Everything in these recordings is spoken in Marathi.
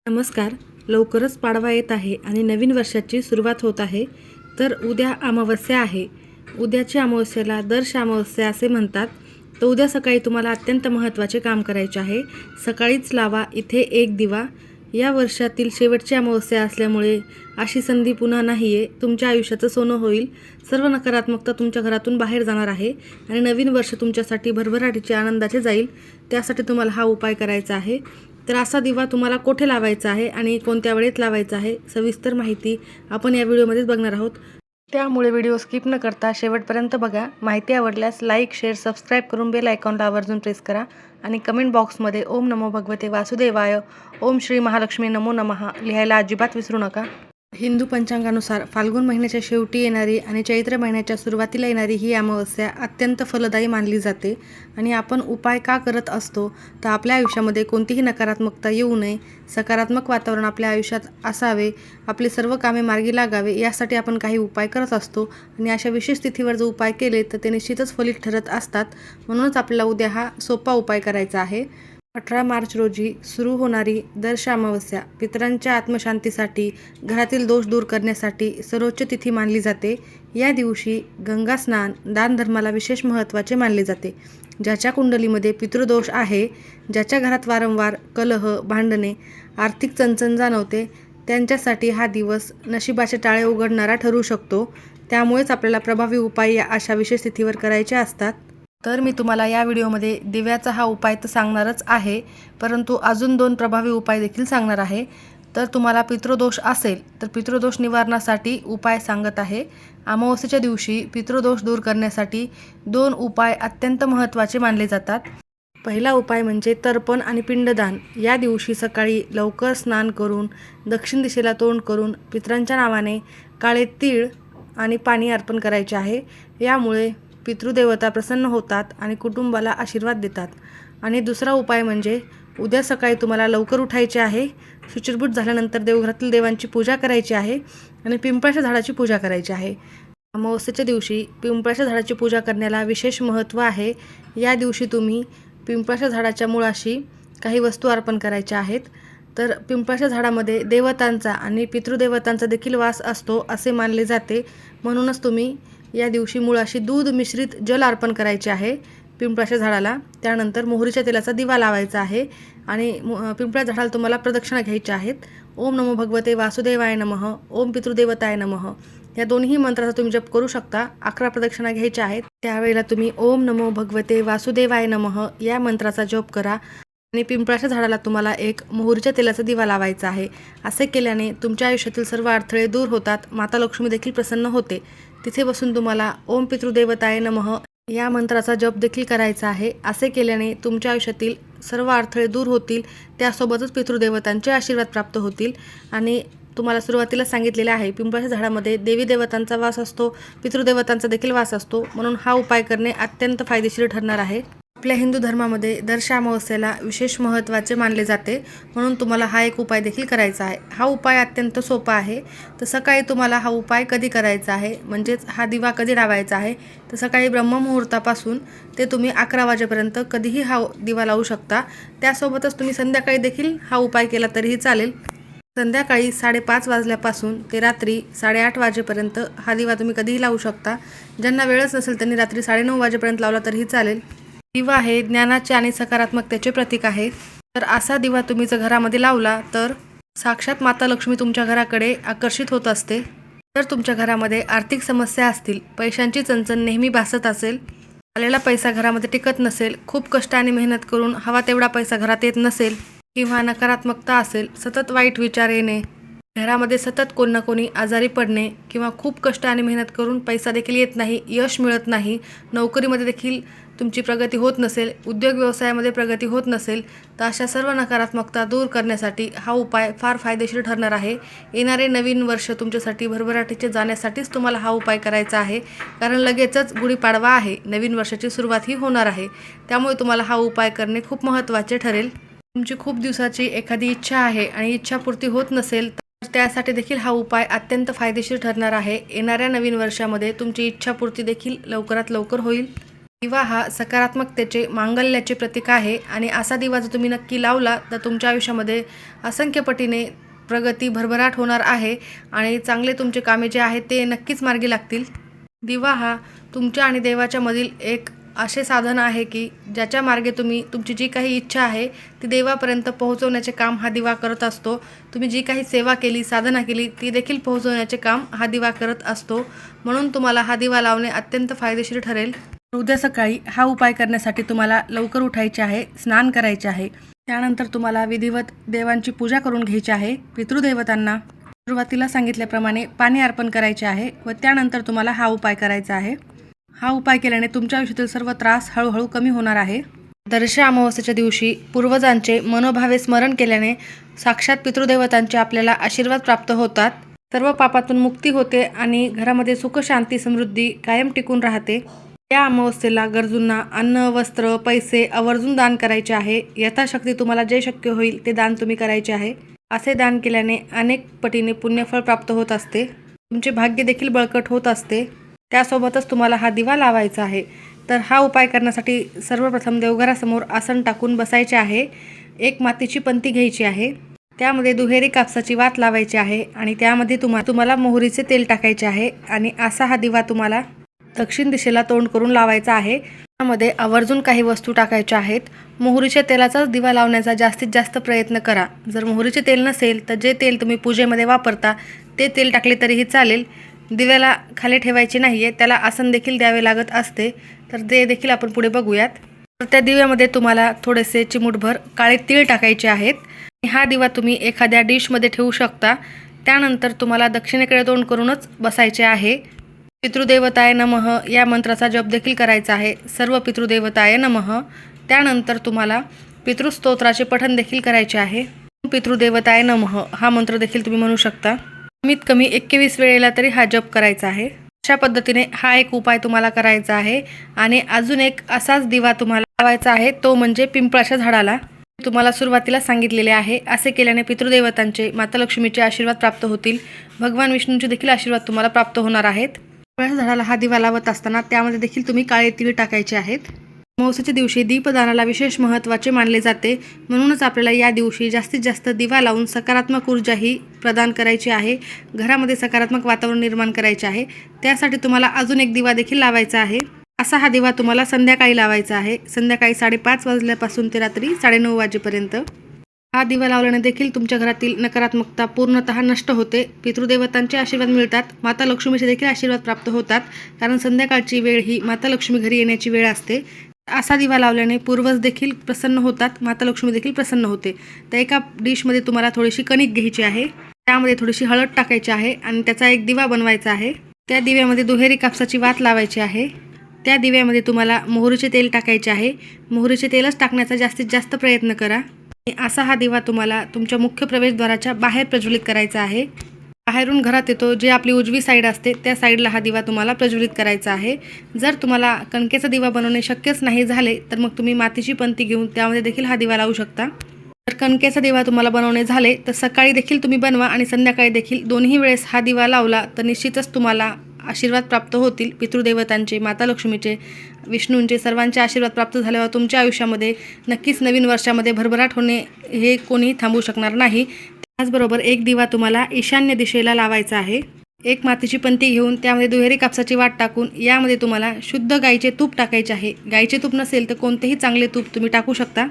नमस्कार. लवकरच पाडवा येत आहे आणि नवीन वर्षाची सुरुवात होत आहे. तर उद्या अमावस्या आहे. उद्याच्या अमावस्येला दर्श अमावस्या असे म्हणतात. तर उद्या सकाळी तुम्हाला अत्यंत महत्त्वाचे काम करायचे आहे. सकाळीच लावा इथे एक दिवा. या वर्षातील शेवटची अमावस्या असल्यामुळे अशी संधी पुन्हा नाही आहे. तुमच्या आयुष्याचं सोनं होईल. सर्व नकारात्मकता तुमच्या घरातून बाहेर जाणार आहे आणि नवीन वर्ष तुमच्यासाठी भरभराटीचे आनंदाचे जाईल. त्यासाठी तुम्हाला हा उपाय करायचा आहे. तर असा दिवा तुम्हाला कोठे लावायचा आहे आणि कोणत्या वेळेत लावायचा आहे, सविस्तर माहिती आपण या व्हिडिओमध्येच बघणार आहोत. त्यामुळे व्हिडिओ स्किप न करता शेवटपर्यंत बघा. माहिती आवडल्यास लाईक, शेअर, सबस्क्राईब करून बेल आयकॉनला आवर्जून प्रेस करा आणि कमेंट बॉक्समध्ये ओम नमो भगवते वासुदेवाय, ओम श्री महालक्ष्मी नमो नमः लिहायला अजिबात विसरू नका. हिंदू पंचांगानुसार फाल्गुन महिन्याच्या शेवटी येणारी आणि चैत्र महिन्याच्या सुरुवातीला येणारी ही अमावस्या अत्यंत फलदायी मानली जाते. आणि आपण उपाय का करत असतो तर आपल्या आयुष्यामध्ये कोणतीही नकारात्मकता येऊ नये, सकारात्मक वातावरण आपल्या आयुष्यात असावे, आपली सर्व कामे मार्गी लागावे यासाठी आपण काही उपाय करत असतो. आणि अशा विशेष तिथीवर जर उपाय केले तर ते निश्चितच फलित ठरत असतात. म्हणूनच आपल्याला उद्या हा सोपा उपाय करायचा आहे. 18 मार्च रोजी सुरू होणारी दर्श अमावस्या पितरांच्या आत्मशांतीसाठी, घरातील दोष दूर करण्यासाठी सर्वोच्च तिथी मानली जाते. या दिवशी गंगा स्नान दानधर्माला विशेष महत्त्वाचे मानले जाते. ज्याच्या कुंडलीमध्ये पितृदोष आहे, ज्याच्या घरात वारंवार कलह, भांडणे, आर्थिक चणचण जाणवते, त्यांच्यासाठी हा दिवस नशिबाचे टाळे उघडणारा ठरू शकतो. त्यामुळेच आपल्याला प्रभावी उपाय या अशा विशेष तिथीवर करायचे असतात. तर मी तुम्हाला या व्हिडिओमध्ये दिव्याचा हा उपाय तर सांगणारच आहे, परंतु अजून 2 प्रभावी उपाय देखील सांगणार आहे. तर तुम्हाला पितृदोष असेल तर पितृदोष निवारणासाठी उपाय सांगत आहे. अमावस्येच्या दिवशी पितृदोष दूर करण्यासाठी 2 उपाय अत्यंत महत्त्वाचे मानले जातात. पहिला उपाय म्हणजे तर्पण आणि पिंडदान. या दिवशी सकाळी लवकर स्नान करून दक्षिण दिशेला तोंड करून पितरांच्या नावाने काळे तीळ आणि पाणी अर्पण करायचे आहे. यामुळे पितृदेवता प्रसन्न होतात आणि कुटुंबाला आशीर्वाद देतात. आणि दुसरा उपाय म्हणजे उद्या सकाळी तुम्हाला लवकर उठायचे आहे. शुचिर्भूत झाल्यानंतर देवघरातील देवांची पूजा करायची आहे आणि पिंपळाच्या झाडाची पूजा करायची आहे. अमावस्येच्या दिवशी पिंपळाच्या झाडाची पूजा करण्याला विशेष महत्त्व आहे. या दिवशी तुम्ही पिंपळाच्या झाडाच्या मुळाशी काही वस्तू अर्पण करायच्या आहेत. तर पिंपळाच्या झाडामध्ये देवतांचा आणि पितृदेवतांचा देखील वास असतो असे मानले जाते. म्हणूनच तुम्ही या दिवशी मुळाशी दूध मिश्रित जल अर्पण करायचे आहे पिंपळाच्या झाडाला. त्यानंतर मोहरीच्या तेलाचा दिवा लावायचा आहे आणि पिंपळाच्या झाडाला तुम्हाला प्रदक्षिणा घ्यायच्या आहेत. ओम नमो भगवते वासुदेवाय नमः, ओम पितृदेवताय नमः या दोन्ही मंत्राचा तुम्ही जप करू शकता. 11 प्रदक्षिणा घ्यायच्या आहेत. त्यावेळेला तुम्ही ओम नमो भगवते वासुदेवाय नमः या मंत्राचा जप करा आणि पिंपळाच्या झाडाला तुम्हाला एक मोहरीच्या तेलाचा दिवा लावायचा आहे. असे केल्याने तुमच्या आयुष्यातील सर्व अडथळे दूर होतात. माता लक्ष्मी देखील प्रसन्न होते. तिथे बसून तुम्हाला ओम पितृदेवताय नमः या मंत्राचा जप देखील करायचा आहे. असे केल्याने तुमच्या आयुष्यातील सर्व अडथळे दूर होतील. त्यासोबतच पितृदेवतांचे आशीर्वाद प्राप्त होतील. आणि तुम्हाला सुरुवातीला सांगितलेले आहे पिंपळाच्या झाडामध्ये देवी देवतांचा वास असतो, पितृदेवतांचा देखील वास असतो. म्हणून हा उपाय करणे अत्यंत फायदेशीर ठरणार आहे. आपल्या हिंदू धर्मामध्ये दर्श अमावस्येला विशेष महत्त्वाचे मानले जाते. म्हणून तुम्हाला हा एक उपाय देखील करायचा आहे. हा उपाय अत्यंत सोपा आहे. तर सकाळी तुम्हाला हा उपाय कधी करायचा आहे, म्हणजेच हा दिवा कधी लावायचा आहे, तर सकाळी ब्रह्ममुहूर्तापासून ते तुम्ही 11 वाजेपर्यंत कधीही हा दिवा लावू शकता. त्यासोबतच तुम्ही संध्याकाळी देखील हा उपाय केला तरीही चालेल. संध्याकाळी 5:30 वाजल्यापासून ते रात्री 8:30 वाजेपर्यंत हा दिवा तुम्ही कधीही लावू शकता. ज्यांना वेळच नसेल त्यांनी रात्री 9:30 वाजेपर्यंत लावला तरीही चालेल. दिवा हे ज्ञानाचे आणि सकारात्मकतेचे प्रतीक आहे. तर असा दिवा तुम्ही जर घरामध्ये लावला तर साक्षात माता लक्ष्मी तुमच्या घराकडे आकर्षित होत असते. जर तुमच्या घरामध्ये आर्थिक समस्या असतील, पैशांची चणचण नेहमी भासत असेल, आलेला पैसा घरामध्ये टिकत नसेल, खूप कष्ट आणि मेहनत करून हवा तेवढा पैसा घरात येत नसेल, किंवा नकारात्मकता असेल, सतत वाईट विचार येणे, घरामध्ये सतत कोण ना कोणी आजारी पडणे, किंवा खूप कष्ट आणि मेहनत करून पैसा देखील येत नाही, यश मिळत नाही, नोकरीमध्ये देखील तुमची प्रगती होत नसेल, उद्योग व्यवसायामध्ये प्रगती होत नसेल, तर अशा सर्व नकारात्मकता दूर करण्यासाठी हा उपाय फार फायदेशीर ठरणार आहे. येणारे नवीन वर्ष तुमच्यासाठी भरभराटीचे जाण्यासाठीच तुम्हाला हा उपाय करायचा आहे. कारण लगेचच गुढीपाडवा आहे, नवीन वर्षाची सुरुवातही होणार आहे. त्यामुळे तुम्हाला हा उपाय करणे खूप महत्त्वाचे ठरेल. तुमची खूप दिवसाची एखादी इच्छा आहे आणि इच्छापूर्ती होत नसेल तर त्यासाठी देखील हा उपाय अत्यंत फायदेशीर ठरणार आहे. येणाऱ्या नवीन वर्षामध्ये तुमची इच्छापूर्ती देखील लवकरात लवकर होईल. दिवा हा सकारात्मकतेचे, मांगल्याचे प्रतीक आहे आणि असा दिवा जर तुम्ही नक्की लावला तर तुमच्या आयुष्यामध्ये असंख्य पटीने प्रगती, भरभराट होणार आहे आणि चांगले तुमचे कामे जे आहेत ते नक्कीच मार्गी लागतील. दिवा हा तुमच्या आणि देवाच्या मधील एक असे साधन आहे की ज्याच्या मार्गे तुम्ही तुमची जी काही इच्छा आहे ती देवापर्यंत पोहोचवण्याचे काम हा दिवा करत असतो. तुम्ही जी काही सेवा केली, साधना केली ती देखील पोहोचवण्याचे काम हा दिवा करत असतो. म्हणून तुम्हाला हा दिवा लावणे अत्यंत फायदेशीर ठरेल. उद्या सकाळी हा उपाय करण्यासाठी तुम्हाला लवकर उठायचे आहे, स्नान करायचे आहे. त्यानंतर तुम्हाला विधिवत देवांची पूजा करून घ्यायची आहे. पितृदेवतांना सुरुवातीला सांगितल्याप्रमाणे पाणी अर्पण करायचे आहे व त्यानंतर तुम्हाला हा उपाय करायचा आहे. हा उपाय केल्याने तुमच्या आयुष्यातील सर्व त्रास हळूहळू कमी होणार आहे. दर्शा अमावस्येच्या दिवशी पूर्वजांचे मनोभावे स्मरण केल्याने साक्षात पितृदेवतांचे आपल्याला आशीर्वाद प्राप्त होतात. सर्व पापातून मुक्ती होते आणि घरामध्ये सुख, शांती, समृद्धी कायम टिकून राहते. या अमावस्येला गरजूंना अन्न, वस्त्र, पैसे आवर्जून दान करायचे आहे. यथाशक्ती तुम्हाला जे शक्य होईल ते दान तुम्ही करायचे आहे. असे दान केल्याने अनेक पटीने पुण्यफळ प्राप्त होत असते. तुमचे भाग्य देखील बळकट होत असते. त्यासोबतच तुम्हाला हा दिवा लावायचा आहे. तर हा उपाय करण्यासाठी सर्वप्रथम देवघरासमोर आसन टाकून बसायचे आहे. एक मातीची पंती घ्यायची आहे. त्यामध्ये दुहेरी कापसाची वात लावायची आहे आणि त्यामध्ये तुम्हाला मोहरीचे तेल टाकायचे आहे आणि असा हा दिवा तुम्हाला दक्षिण दिशेला तोंड करून लावायचा आहे. त्यामध्ये आवर्जून काही वस्तू टाकायच्या आहेत. मोहरीच्या तेलाचाच दिवा लावण्याचा जास्तीत जास्त प्रयत्न करा. जर मोहरीचे तेल नसेल तर जे तेल तुम्ही पूजेमध्ये वापरता ते तेल टाकले तरीही चालेल. दिव्याला खाली ठेवायचे नाही आहे, त्याला आसन देखील द्यावे लागत असते. तर ते देखील आपण पुढे बघूयात. तर त्या दिव्यामध्ये तुम्हाला थोडेसे चिमूटभर काळे तीळ टाकायचे आहेत. हा दिवा तुम्ही एखाद्या डिशमध्ये ठेवू शकता. त्यानंतर तुम्हाला दक्षिणेकडे तोंड करूनच बसायचे आहे. पितृदेवताय नमः या मंत्राचा जप देखील करायचा आहे. सर्व पितृदेवताय नमः. त्यानंतर तुम्हाला पितृस्तोत्राचे पठण देखील करायचे आहे. पितृदेवताय नमः हा मंत्र देखील तुम्ही म्हणू शकता. कमीत कमी 21 वेळेला तरी हा जप करायचा आहे. अशा पद्धतीने हा एक उपाय तुम्हाला करायचा आहे. आणि अजून एक असाच दिवा तुम्हाला लावायचा आहे, तो म्हणजे पिंपळाच्या झाडाला. तुम्हाला सुरुवातीला सांगितलेले आहे. असे केल्याने पितृदेवतांचे, माता लक्ष्मीचे आशीर्वाद प्राप्त होतील. भगवान विष्णूंचे देखील आशीर्वाद तुम्हाला प्राप्त होणार आहेत. पिंपळाच्या झाडाला हा दिवा लावत असताना त्यामध्ये देखील तुम्ही काळे तीळ टाकायचे आहेत. अमावस्येच्या दिवशी दीपदानाला विशेष महत्त्वाचे मानले जाते. म्हणूनच आपल्याला या दिवशी जास्तीत जास्त दिवा लावून सकारात्मक ऊर्जाही प्रदान करायची आहे. घरामध्ये सकारात्मक वातावरण निर्माण करायचे आहे. त्यासाठी तुम्हाला अजून एक दिवा देखील लावायचा आहे. असा हा दिवा तुम्हाला संध्याकाळी लावायचा आहे. संध्याकाळी 5:30 वाजल्यापासून ते रात्री 9:30 वाजेपर्यंत. हा दिवा लावल्याने देखील तुमच्या घरातील नकारात्मकता पूर्णतः नष्ट होते. पितृदेवतांचे आशीर्वाद मिळतात. माता लक्ष्मीचे देखील आशीर्वाद प्राप्त होतात. कारण संध्याकाळची वेळ ही माता लक्ष्मी घरी येण्याची वेळ असते. असा दिवा लावल्याने पूर्वज देखील प्रसन्न होतात, माता लक्ष्मी देखील प्रसन्न होते. तर एका डिशमध्ये तुम्हाला थोडीशी कणिक घ्यायची आहे. त्यामध्ये थोडीशी हळद टाकायची आहे आणि त्याचा एक दिवा बनवायचा आहे. त्या दिव्यामध्ये दुहेरी कापसाची वात लावायची आहे. त्या दिव्यामध्ये तुम्हाला मोहरीचे तेल टाकायचे आहे. मोहरीचे तेलच टाकण्याचा जास्तीत जास्त प्रयत्न करा. असा हा दिवा तुम्हाला तुमच्या मुख्य प्रवेशद्वाराच्या बाहेर प्रज्वलित करायचा आहे. बाहेरून घरात येतो जे आपली उजवी साईड असते त्या साईडला हा दिवा तुम्हाला प्रज्वलित करायचा आहे. जर तुम्हाला कणकेचा दिवा बनवणे शक्यच नाही झाले तर मग तुम्ही मातीची पंती घेऊन त्यामध्ये देखील हा दिवा लावू शकता. जर कणकेचा दिवा तुम्हाला बनवणे झाले तर सकाळी देखील तुम्ही बनवा आणि संध्याकाळी देखील दोन्ही वेळेस हा दिवा लावला तर निश्चितच तुम्हाला आशीर्वाद प्राप्त होतील. पितृदेवतांचे, माता लक्ष्मीचे, विष्णूंचे सर्वांचे आशीर्वाद प्राप्त झाल्यावर तुमच्या आयुष्यामध्ये नक्कीच नवीन वर्षामध्ये भरभराट होणे हे कोणीही थांबवू शकणार नाही. त्याचबरोबर एक दिवा तुम्हाला ईशान्य दिशेला लावायचा आहे. एक मातीची पंती घेऊन त्यामध्ये दुहेरी कापसाची वात टाकून यामध्ये तुम्हाला शुद्ध गाईचे तूप टाकायचे आहे. गाईचे तूप नसेल तर कोणतेही चांगले तूप तुम्ही टाकू शकता.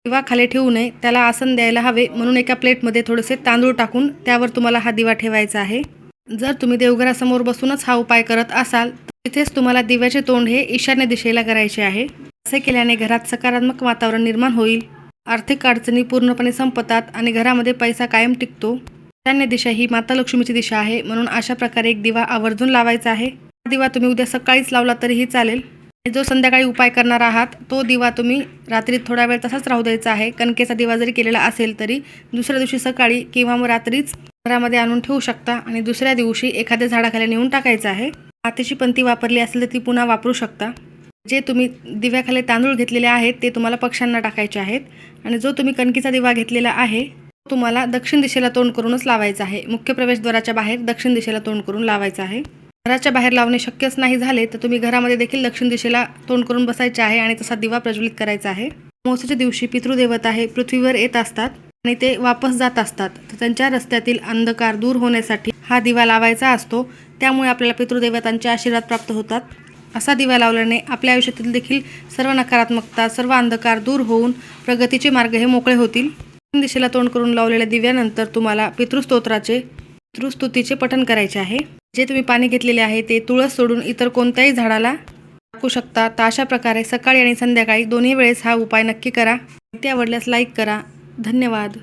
दिवा खाली ठेवू नये, त्याला आसन द्यायला हवे म्हणून एका प्लेटमध्ये थोडेसे तांदूळ टाकून त्यावर तुम्हाला हा दिवा ठेवायचा आहे. जर तुम्ही देवघरासमोर बसूनच हा उपाय करत असाल तर तिथेच तुम्हाला दिव्याचे तोंड हे ईशान्य दिशेला करायचे आहे. असे केल्याने घरात सकारात्मक वातावरण निर्माण होईल. आर्थिक अडचणी पूर्णपणे संपतात आणि घरामध्ये पैसा कायम टिकतो. ईशान्य दिशा ही माता लक्ष्मीची दिशा आहे म्हणून अशा प्रकारे एक दिवा आवर्जून लावायचा आहे. हा दिवा तुम्ही उद्या सकाळीच लावला तरीही चालेल. जो संध्याकाळी उपाय करणार आहात तो दिवा तुम्ही रात्री थोडा वेळ तसाच राहू द्यायचा आहे. कणकेचा दिवा जरी केलेला असेल तरी दुसऱ्या दिवशी सकाळी किंवा मग रात्रीच घरामध्ये आणून ठेवू शकता आणि दुसऱ्या दिवशी एखाद्या झाडाखाली नेऊन टाकायचं आहे. मातीची पंती वापरली असेल तर ती पुन्हा वापरू शकता. जे तुम्ही दिव्याखाली तांदूळ घेतलेले आहेत ते तुम्हाला पक्ष्यांना टाकायचे आहेत आणि जो तुम्ही कणकीचा दिवा घेतलेला आहे तो तुम्हाला दक्षिण दिशेला तोंड करूनच लावायचा आहे. मुख्य प्रवेशद्वाराच्या बाहेर दक्षिण दिशेला तोंड करून लावायचा आहे. घराच्या बाहेर लावणे शक्यच नाही झाले तर तुम्ही घरामध्ये देखील दक्षिण दिशेला तोंड करून बसायचे आहे आणि तसा दिवा प्रज्वलित करायचा आहे. अमावस्येच्या दिवशी पितृदेवता हे पृथ्वीवर येत असतात आणि ते वापस जात असतात, तर त्यांच्या रस्त्यातील अंधकार दूर होण्यासाठी हा दिवा लावायचा असतो. त्यामुळे आपल्याला पितृदेवतांचे आशीर्वाद प्राप्त होतात. असा दिवा लावल्याने आपल्या आयुष्यातील देखील सर्व नकारात्मकता, सर्व अंधकार दूर होऊन प्रगतीचे मार्ग हे मोकळे होतील. दक्षिण दिशेला तोंड करून लावलेल्या दिव्यानंतर तुम्हाला पितृस्तुतीचे पठण करायचे आहे. जे तुम्ही पाणी घेतलेले आहे ते तुळस सोडून इतर कोणत्याही झाडाला टाकू शकता. तर अशा प्रकारे सकाळी आणि संध्याकाळी दोन्ही वेळेस हा उपाय नक्की करा. माहिती आवडल्यास लाईक करा. धन्यवाद.